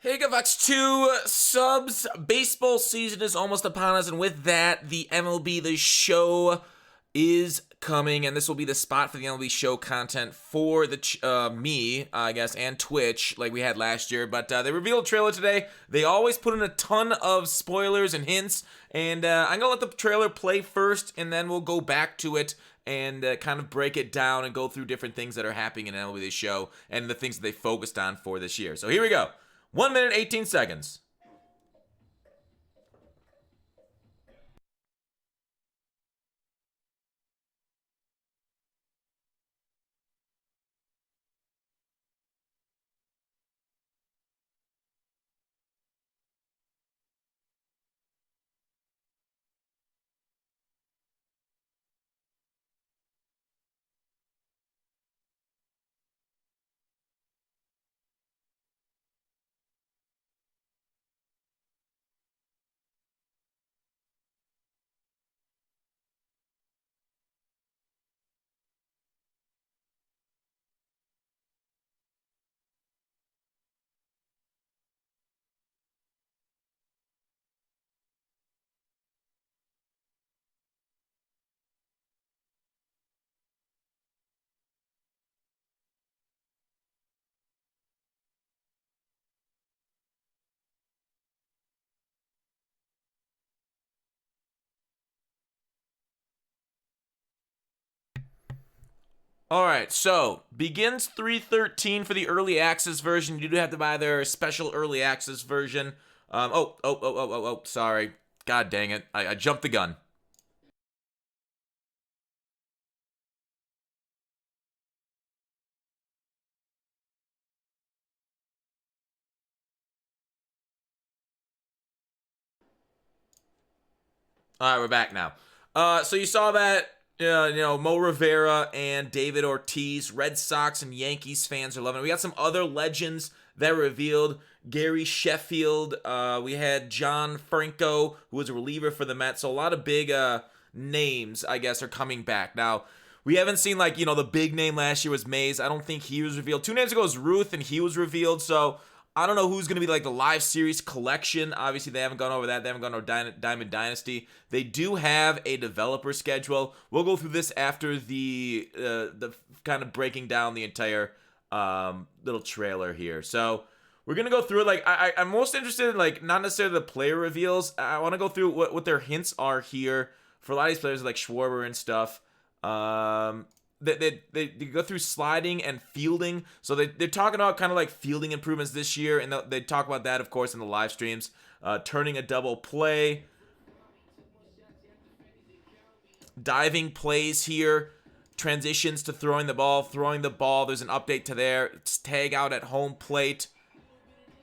Hey, Gavox 2 subs. Baseball season is almost upon us, and with that, the MLB The Show is coming, and this will be the spot for the MLB Show content for the me, I guess, and Twitch, like we had last year. But they revealed a trailer today. They always put in a ton of spoilers and hints, and I'm gonna let the trailer play first, and then we'll go back to it and kind of break it down and go through different things that are happening in MLB The Show and the things that they focused on for this year. So here we go. 1 minute, 18 seconds. All right, so begins 3/13 for the early access version. You do have to buy their special early access version. Sorry. God dang it. I jumped the gun. All right, we're back now. So you saw that, Mo Rivera and David Ortiz, Red Sox and Yankees fans are loving it. We got some other legends that were revealed. Gary Sheffield. We had John Franco, who was a reliever for the Mets. So a lot of big names, I guess, are coming back. Now, we haven't seen, the big name last year was Mays. I don't think he was revealed. 2 names ago was Ruth, and he was revealed. So I don't know who's going to be the live series collection. Obviously, they haven't gone over that. They haven't gone over Diamond Dynasty. They do have a developer schedule. We'll go through this after the kind of breaking down the entire little trailer here. So we're going to go through it. I'm most interested in, not necessarily the player reveals. I want to go through what their hints are here for a lot of these players like Schwarber and stuff. They go through sliding and fielding. So they're talking about kind of like fielding improvements this year. And they talk about that, of course, in the live streams. Turning a double play. Diving plays here. Transitions to throwing the ball. Throwing the ball. There's an update to there. It's tag out at home plate.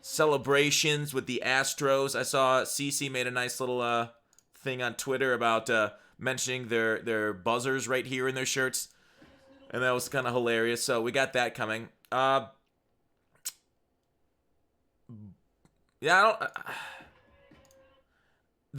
Celebrations with the Astros. I saw CC made a nice little thing on Twitter about mentioning their buzzers right here in their shirts. And that was kind of hilarious. So we got that coming. The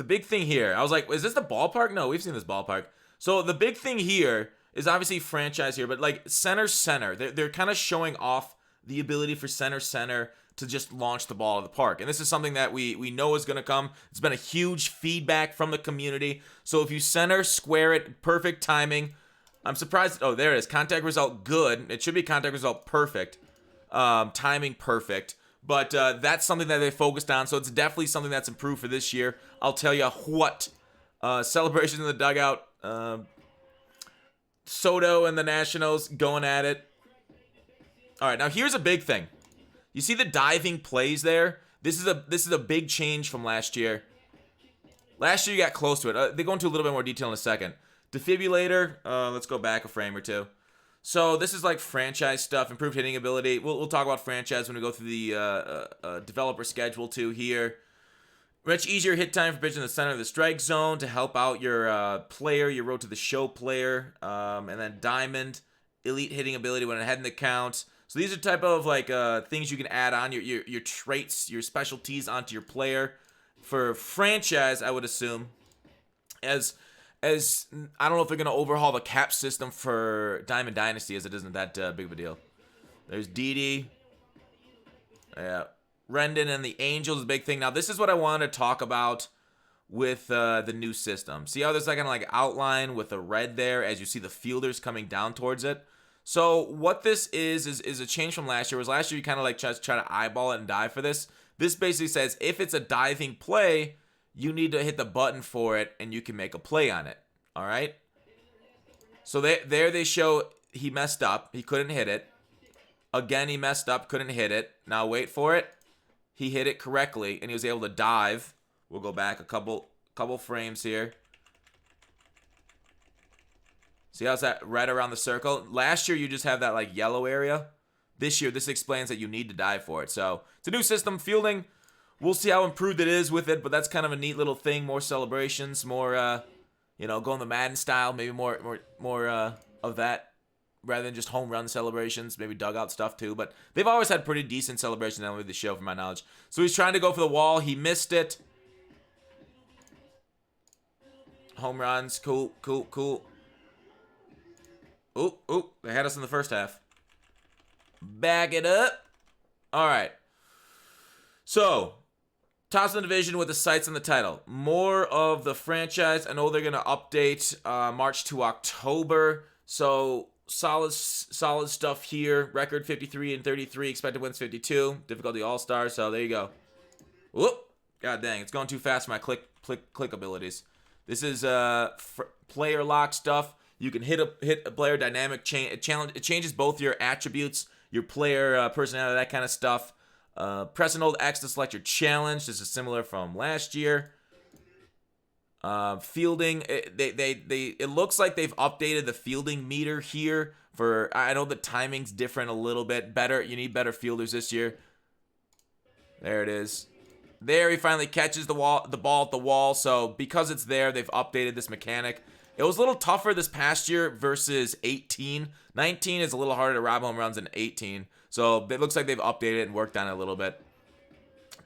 big thing here, I was like, is this the ballpark? No, we've seen this ballpark. So the big thing here is obviously franchise here, but center. They're kind of showing off the ability for center to just launch the ball at the park. And this is something that we know is going to come. It's been a huge feedback from the community. So if you center, square it, perfect timing. I'm surprised. Oh, there it is. Contact result good. It should be contact result perfect. Timing perfect. But that's something that they focused on. So it's definitely something that's improved for this year. I'll tell you what. Celebrations in the dugout. Soto and the Nationals going at it. All right, now here's a big thing. You see the diving plays there? This is a big change from last year. Last year you got close to it. They go into a little bit more detail in a second. Defibrillator. Let's go back a frame or two. So this is like franchise stuff, improved hitting ability. We'll talk about franchise when we go through the developer schedule too here. Much easier hit time for pitching in the center of the strike zone to help out your player, your road to the show player. And then diamond, elite hitting ability when ahead in the count. So these are type of things you can add on your traits, your specialties onto your player. For franchise, I would assume, as I don't know if they're going to overhaul the cap system for Diamond Dynasty, as it isn't that big of a deal. There's Didi. Yeah. Rendon and the Angels is a big thing. Now, this is what I wanted to talk about with the new system. See how there's like kind of like outline with the red there as you see the fielders coming down towards it? So what this is a change from last year. Whereas last year you kind of like just try to eyeball it and dive for this. This basically says if it's a diving play, you need to hit the button for it and you can make a play on it. All right? So there they show he messed up. He couldn't hit it. Again, he messed up, couldn't hit it. Now wait for it. He hit it correctly and he was able to dive. We'll go back a couple frames here. See how's that red around the circle? Last year, you just have that like yellow area. This year, this explains that you need to dive for it. So it's a new system. Fielding, we'll see how improved it is with it, but that's kind of a neat little thing. More celebrations, more, going the Madden style. Maybe more of that rather than just home run celebrations. Maybe dugout stuff too. But they've always had pretty decent celebrations in MLB The Show, from my knowledge. So he's trying to go for the wall. He missed it. Home runs, cool. Ooh, they had us in the first half. Back it up. All right. So, tops of the division with the sights on the title. More of the franchise. I know they're going to update March to October. So, solid stuff here. Record 53-33. Expected wins 52. Difficulty all-star. So, there you go. Whoop. God dang. It's going too fast for my click abilities. This is player lock stuff. You can hit a player dynamic challenge. It changes both your attributes, your player personality, that kind of stuff. Press and hold X to select your challenge. This is similar from last year. Fielding. It looks like they've updated the fielding meter here. I know the timing's different a little bit. Better. You need better fielders this year. There it is. There he finally catches the ball at the wall. So because it's there, they've updated this mechanic. It was a little tougher this past year versus 18. 19 is a little harder to rob home runs than 18. So it looks like they've updated it and worked on it a little bit.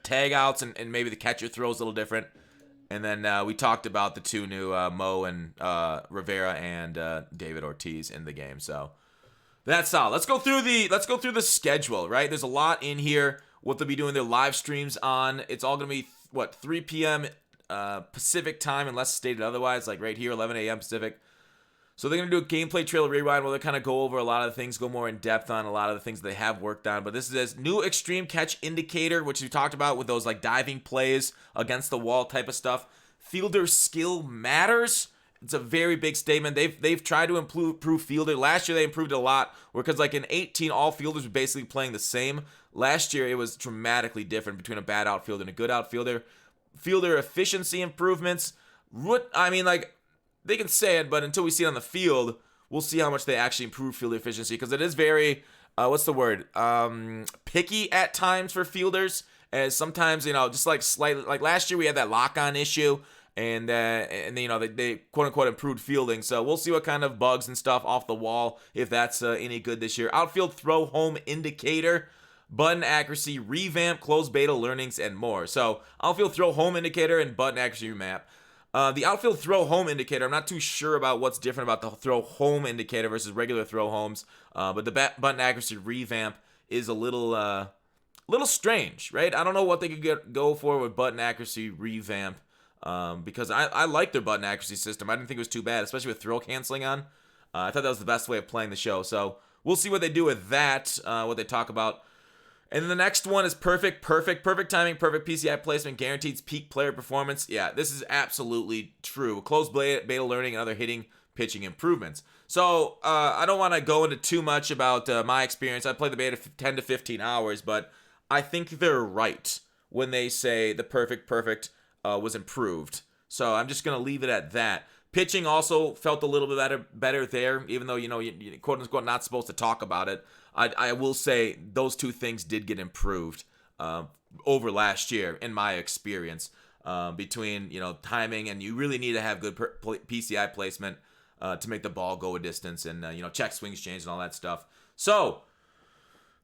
Tag outs and maybe the catcher throws a little different. And then we talked about the two new Mo and Rivera and David Ortiz in the game. So that's solid. Let's go through the schedule, right? There's a lot in here. What they'll be doing their live streams on. It's all going to be 3 p.m. Pacific time, unless stated otherwise, like right here, 11 a.m. Pacific. So they're going to do a gameplay trailer rewind where they kind of go over a lot of the things, go more in depth on a lot of the things they have worked on. But this is this new extreme catch indicator, which we talked about with those like diving plays against the wall type of stuff. Fielder skill matters. It's a very big statement. They've tried to improve fielder. Last year they improved it a lot, because like in 18, all fielders were basically playing the same. Last year it was dramatically different between a bad outfielder and a good outfielder. Fielder efficiency improvements. They can say it, but until we see it on the field, we'll see how much they actually improve fielder efficiency, because it is very, picky at times for fielders. As sometimes, just like slightly, like last year we had that lock-on issue, and they quote-unquote improved fielding. So we'll see what kind of bugs and stuff off the wall, if that's any good this year. Outfield throw home indicator. Button accuracy revamp, closed beta learnings, and more. So outfield throw home indicator and button accuracy revamp. The outfield throw home indicator, I'm not too sure about what's different about the throw home indicator versus regular throw homes. But the button accuracy revamp is a little strange, right? I don't know what they could go for with button accuracy revamp, because I like their button accuracy system. I didn't think it was too bad, especially with throw canceling on. I thought that was the best way of playing the show. So we'll see what they do with that, what they talk about. And then the next one is perfect timing, perfect PCI placement, guaranteed peak player performance. Yeah, this is absolutely true. Closed beta learning and other hitting, pitching improvements. So I don't want to go into too much about my experience. I played the beta 10 to 15 hours, but I think they're right when they say the perfect was improved. So I'm just going to leave it at that. Pitching also felt a little bit better there, even though, you quote unquote not supposed to talk about it. I will say those two things did get improved over last year, in my experience, between, timing, and you really need to have good PCI placement to make the ball go a distance, and, check swings change and all that stuff. So,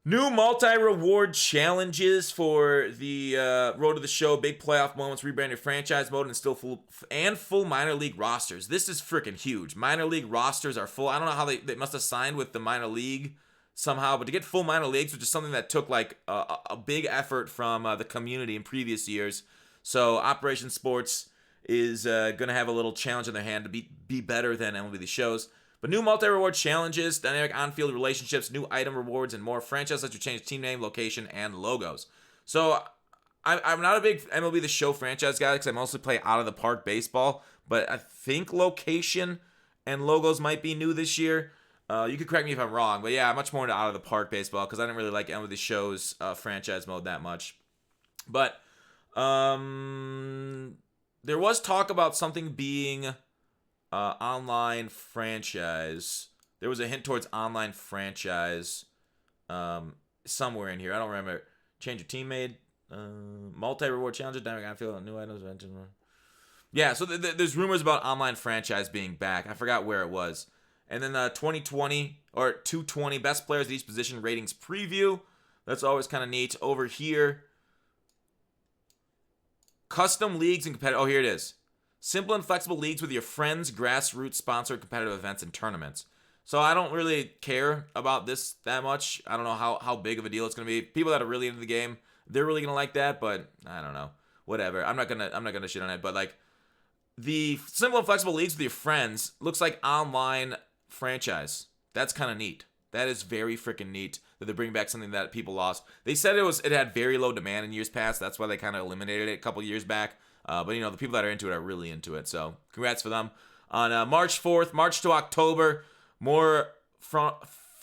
new multi-reward challenges for the Road to the Show, big playoff moments, rebranded franchise mode, and full minor league rosters. This is freaking huge. Minor league rosters are full. I don't know how they must have signed with the minor league somehow. But to get full minor leagues, which is something that took like a big effort from the community in previous years. So Operation Sports is going to have a little challenge in their hand to be better than MLB The Show's. But new multi-reward challenges, dynamic on-field relationships, new item rewards, and more. Franchise lets you change team name, location, and logos. So I'm not a big MLB The Show franchise guy because I mostly play out of the park baseball. But I think location and logos might be new this year. You could correct me if I'm wrong. But yeah, I'm much more into out of the park baseball because I didn't really like MLB The Show's franchise mode that much. But there was talk about something being online franchise. There was a hint towards online franchise somewhere in here. I don't remember. Change your teammate. Multi-reward challenges. Dynamic on-field. New items. Yeah, so there's rumors about online franchise being back. I forgot where it was. And then 2020 or 220 best players at each position ratings preview. That's always kind of neat. Over here, custom leagues and competitive. Oh, here it is. Simple and flexible leagues with your friends, grassroots sponsored competitive events and tournaments. So I don't really care about this that much. I don't know how big of a deal it's going to be. People that are really into the game, they're really going to like that, but I don't know. Whatever. I'm not going to shit on it, but like the simple and flexible leagues with your friends looks like online franchise. That's kind of neat. That is very freaking neat that they're bringing back something that people lost. They said it had very low demand in years past. That's why they kind of eliminated it a couple years back. But, you know, the people that are into it are really into it. So, congrats for them. On March 4th, March to October, more front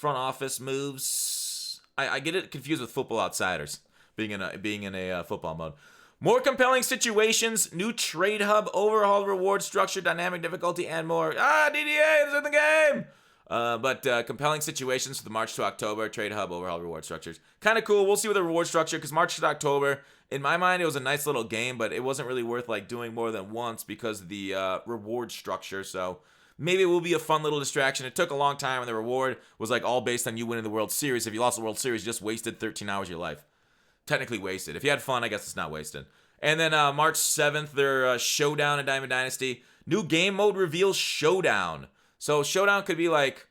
office moves. I get it confused with Football Outsiders, being in a football mode. More compelling situations, new trade hub, overhauled reward structure, dynamic difficulty, and more. DDA is in the game! But compelling situations for the March to October, trade hub, overhauled reward structures. Kind of cool. We'll see with the reward structure, because March to October, in my mind, it was a nice little game, but it wasn't really worth like doing more than once because of the reward structure. So maybe it will be a fun little distraction. It took a long time, and the reward was like all based on you winning the World Series. If you lost the World Series, you just wasted 13 hours of your life. Technically wasted. If you had fun, I guess it's not wasted. And then March 7th, their Showdown in Diamond Dynasty. New game mode reveals Showdown. So Showdown could be like,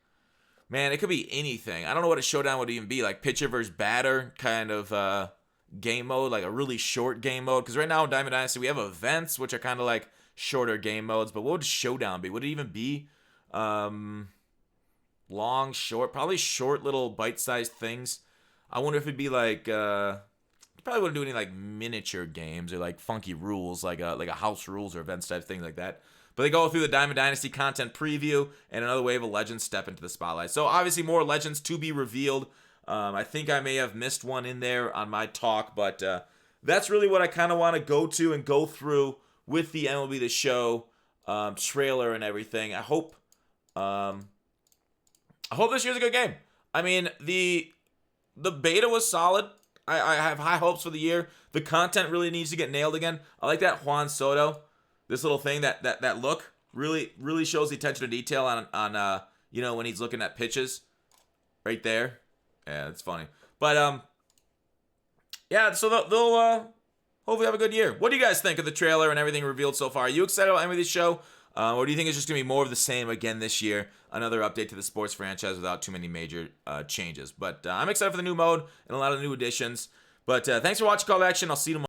man, it could be anything. I don't know what a Showdown would even be. Like pitcher versus batter kind of game mode, like a really short game mode. Because right now in Diamond Dynasty, we have events, which are kind of like shorter game modes. But what would Showdown be? Would it even be long, short? Probably short little bite-sized things. I wonder if it'd be like... probably wouldn't do any like miniature games or like funky rules, like a house rules or events type thing like that. But they go through the Diamond Dynasty content preview and another wave of legends step into the spotlight. So obviously more legends to be revealed. I think I may have missed one in there on my talk, but that's really what I kind of want to go to and go through with the MLB The Show trailer and everything. I hope this year's a good game. I mean, the beta was solid. I have high hopes for the year. The content really needs to get nailed again. I like that Juan Soto, this little thing, that look really shows the attention to detail on you know, when he's looking at pitches right there. Yeah, it's funny. But yeah, so they'll hopefully have a good year. What do you guys think of the trailer and everything revealed so far? Are you excited about any of this show? Or do you think it's just going to be more of the same again this year? Another update to the sports franchise without too many major changes. But I'm excited for the new mode and a lot of new additions. But thanks for watching Call to Action. I'll see you tomorrow.